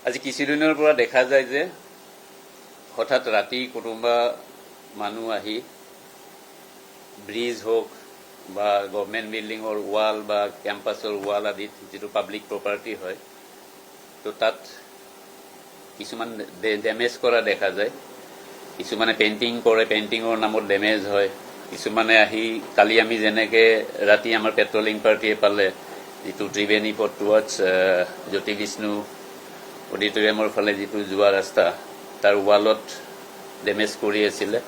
আজি কিছুদিনৰ পৰা দেখা যায় যে হঠাৎ ৰাতি কোনোবা মানুহ আহি ব্ৰিজ হওক বা গভৰ্ণমেণ্ট বিল্ডিঙৰ ৱাল বা কেম্পাছৰ ৱাল আদিত যিটো পাব্লিক প্ৰপাৰ্টি হয় তো তাত কিছুমান ডেমেজ কৰা দেখা যায়। কিছুমানে পেইণ্টিং কৰে, পেইণ্টিঙৰ নামত ডেমেজ হয়। কিছুমানে আহি কালি আমি যেনেকে ৰাতি আমাৰ পেট্ৰলিং পাৰ্টিয়ে পালে যিটো ত্ৰিবেণী পথ টুৱাৰ্ডছ জ্যোতি বিষ্ণু অডিটৰিয়ামৰ ফালে যিটো যোৱা ৰাস্তা তাৰ ৱালত ডেমেজ কৰি আছিলে।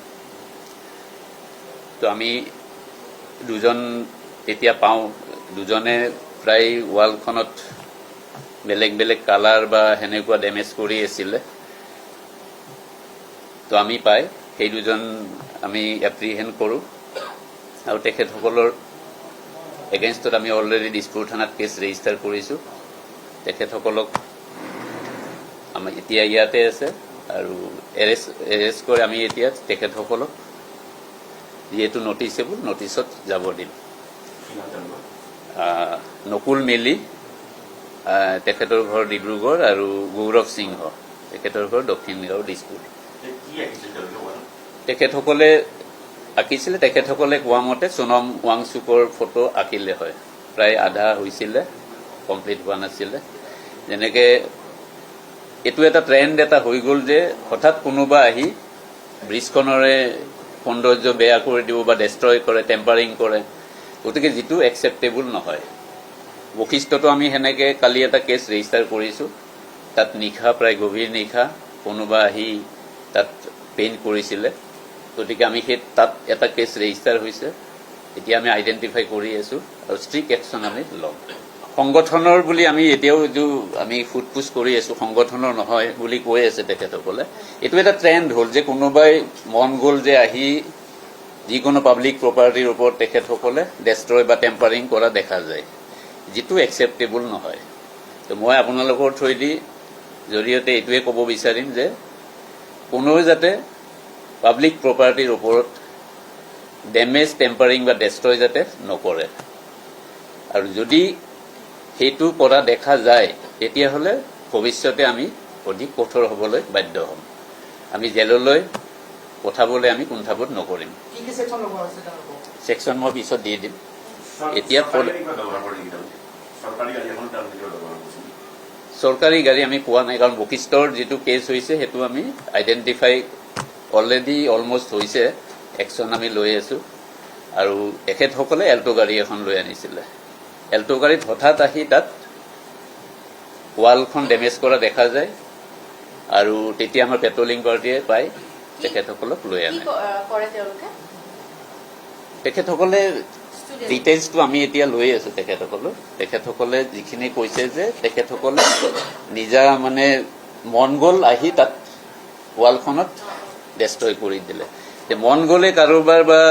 তো আমি দুজন তেতিয়া পাওঁ, দুজনে প্ৰায় ৱালখনত বেলেগ বেলেগ কালাৰ বা সেনেকুৱা ডেমেজ কৰি আছিলে। তো আমি পাই সেই দুজন আমি এপ্ৰিহেণ্ড কৰোঁ আৰু তেখেতসকলৰ এগেইনষ্টত আমি অলৰেডি দিছপুৰ থানাত কেছ ৰেজিষ্টাৰ কৰিছোঁ। তেখেতসকলক আমি এতিয়া ইয়াতে আছে আৰু এৰেষ্ট কৰি আমি এতিয়া তেখেতসকলক যিহেতু নটিচেবল নটিচত যাব দিম। নকুল মেলি, তেখেতৰ ঘৰ ডিব্ৰুগড়, আৰু গৌৰৱ সিংহ তেখেতৰ ঘৰ দক্ষিণ গাঁও দিছপুৰ। তেখেতসকলে আঁকিছিলে, তেখেতসকলে কোৱা মতে সোণম ৱাংচুকৰ ফটো আঁকিলে হয়, প্ৰায় আধা হৈছিলে, কমপ্লিট হোৱা নাছিলে। যেনেকে এইটো এটা ট্ৰেণ্ড এটা হৈ গ'ল যে হঠাৎ কোনোবা আহি ব্ৰিজখনৰে সৌন্দৰ্য বেয়া কৰি দিব বা ডেষ্ট্ৰয় কৰে, টেম্পাৰিং কৰে, গতিকে যিটো একচেপ্টেবল নহয়। বশিষ্ঠতো আমি সেনেকে কালি এটা কেছ ৰেজিষ্টাৰ কৰিছোঁ। তাত নিশা, প্ৰায় গভীৰ নিশা কোনোবা আহি তাত পেইণ্ট কৰিছিলে, গতিকে আমি সেই তাত এটা কেছ ৰেজিষ্টাৰ হৈছে। এতিয়া আমি আইডেণ্টিফাই কৰি আছোঁ আৰু ষ্ট্ৰিক্ট একশ্যন আমি ল'ম। সংগঠনৰ বুলি আমি এতিয়াও এইটো আমি সোধপোছ কৰি আছোঁ, সংগঠনৰ নহয় বুলি কৈ আছে তেখেতসকলে। এইটো এটা ট্ৰেণ্ড হ'ল যে কোনোবাই মন গ'ল যে আহি যিকোনো পাব্লিক প্ৰপাৰ্টিৰ ওপৰত তেখেতসকলে ডেষ্ট্ৰয় বা টেম্পাৰিং কৰা দেখা যায়, যিটো একচেপ্টেবল নহয়। তো মই আপোনালোকৰ থ্ৰুৱেদি জৰিয়তে এইটোৱে ক'ব বিচাৰিম যে কোনোৱে যাতে পাব্লিক প্ৰপাৰ্টিৰ ওপৰত ডেমেজ, টেম্পাৰিং বা ডেষ্ট্ৰয় যাতে নকৰে, আৰু যদি সেইটো কৰা দেখা যায় তেতিয়াহ'লে ভৱিষ্যতে আমি অধিক কঠোৰ হ'বলৈ বাধ্য হ'ম। আমি জেললৈ পঠাবলৈ আমি কুণ্ঠাবোধ নকৰিম। ছেকশ্যন মই পিছত দি দিম। এতিয়া চৰকাৰী গাড়ী আমি পোৱা নাই, কাৰণ বশিষ্ঠৰ যিটো কেছ হৈছে সেইটো আমি আইডেণ্টিফাই অলৰেডি অলমষ্ট হৈছে, একশ্যন আমি লৈ আছোঁ। আৰু তেখেতসকলে এল্টো গাড়ী এখন লৈ আনিছিলে। এল্টো গাড়ীত হঠাৎ আহি তাত ৱালখন ডেমেজ কৰা দেখা যায়, আৰু তেতিয়া আমাৰ পেট্ৰলিং পাৰ্টিয়ে পাই তেখেতসকলক লৈ আনে। তেখেতসকলে ডিটেইলছটো আমি এতিয়া লৈ আছোঁ। তেখেতসকলে যিখিনি কৈছে যে তেখেতসকলে নিজা মানে মন গ'ল আহি তাত ৱালখনত ডেষ্ট্ৰয় কৰি দিলে। মন গ'লে কাৰোবাৰ বা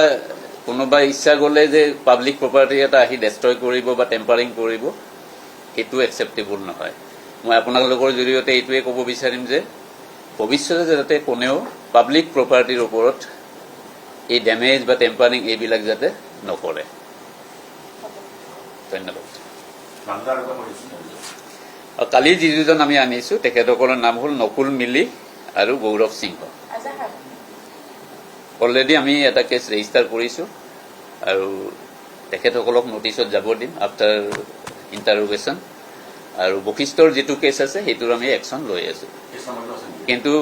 কোনোবা ইচ্ছা গ'লে যে পাব্লিক প্ৰপাৰ্টি এটা আহি ডেষ্ট্ৰয় কৰিব বা টেম্পাৰিং কৰিব, সেইটো একচেপ্টেবল নহয়। মই আপোনালোকৰ জৰিয়তে এইটোৱে ক'ব বিচাৰিম যে ভৱিষ্যতে যাতে কোনেও পাব্লিক প্ৰপাৰ্টিৰ ওপৰত এই ডেমেজ বা টেম্পাৰিং এইবিলাক যাতে নকৰে। ধন্যবাদ। কালি যি দুজন আমি আনিছোঁ তেখেতসকলৰ নাম হ'ল নকুল মিলি আৰু গৌৰৱ সিংহ। অলৰেডি আমি এটা কেছ ৰেজিষ্টাৰ কৰিছোঁ আৰু তেখেতসকলক নটিচত যাব দিম আফটাৰ ইণ্টাৰোগেশ্যন। আৰু বশিষ্ঠৰ যিটো কেছ আছে সেইটোৰ আমি একশ্যন লৈ আছোঁ, কিন্তু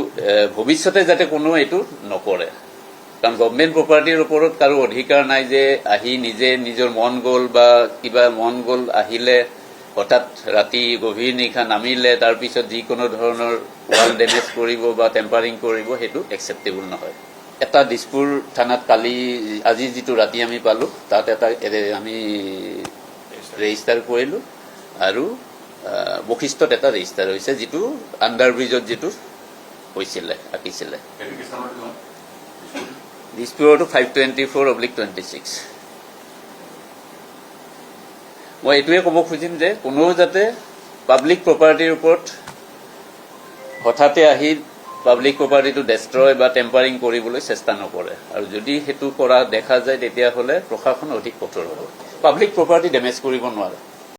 ভৱিষ্যতে যাতে কোনো এইটো নকৰে, কাৰণ গভৰ্ণমেণ্ট প্ৰপাৰ্টিৰ ওপৰত কাৰো অধিকাৰ নাই যে আহি নিজে নিজৰ মন গ'ল বা কিবা মন গ'ল আহিলে হঠাৎ ৰাতি গভীৰ নিশা নামিলে তাৰপিছত যিকোনো ধৰণৰ ৱাল ডেমেজ কৰিব বা টেম্পাৰিং কৰিব, সেইটো একচেপ্টেবল নহয়। এটা দিছপুৰ থানাত আজি যিটো ৰাতি আমি পালোঁ তাত এটা আমি ৰেজিষ্টাৰ কৰিলোঁ, আৰু বশিষ্ঠত এটা ৰেজিষ্টাৰ হৈছে, যিটো আণ্ডাৰ ব্ৰিজত যিটো হৈছিলে আঁকিছিলে। দিছপুৰতো 524/26। মই এইটোৱে ক'ব খুজিম যে কোনেও যাতে পাব্লিক প্ৰপাৰ্টিৰ ওপৰত হঠাতে আহি পাব্লিক প্ৰপাৰ্টিটো ডেষ্ট্ৰয় বা টেম্পাৰিং কৰিবলৈ চেষ্টা নকৰে, আৰু যদি সেইটো কৰা দেখা যায় তেতিয়াহ'লে প্ৰশাসন অধিক কঠোৰ হ'ব। পাব্লিক প্ৰপাৰ্টি ডেমেজ কৰিব নোৱাৰে।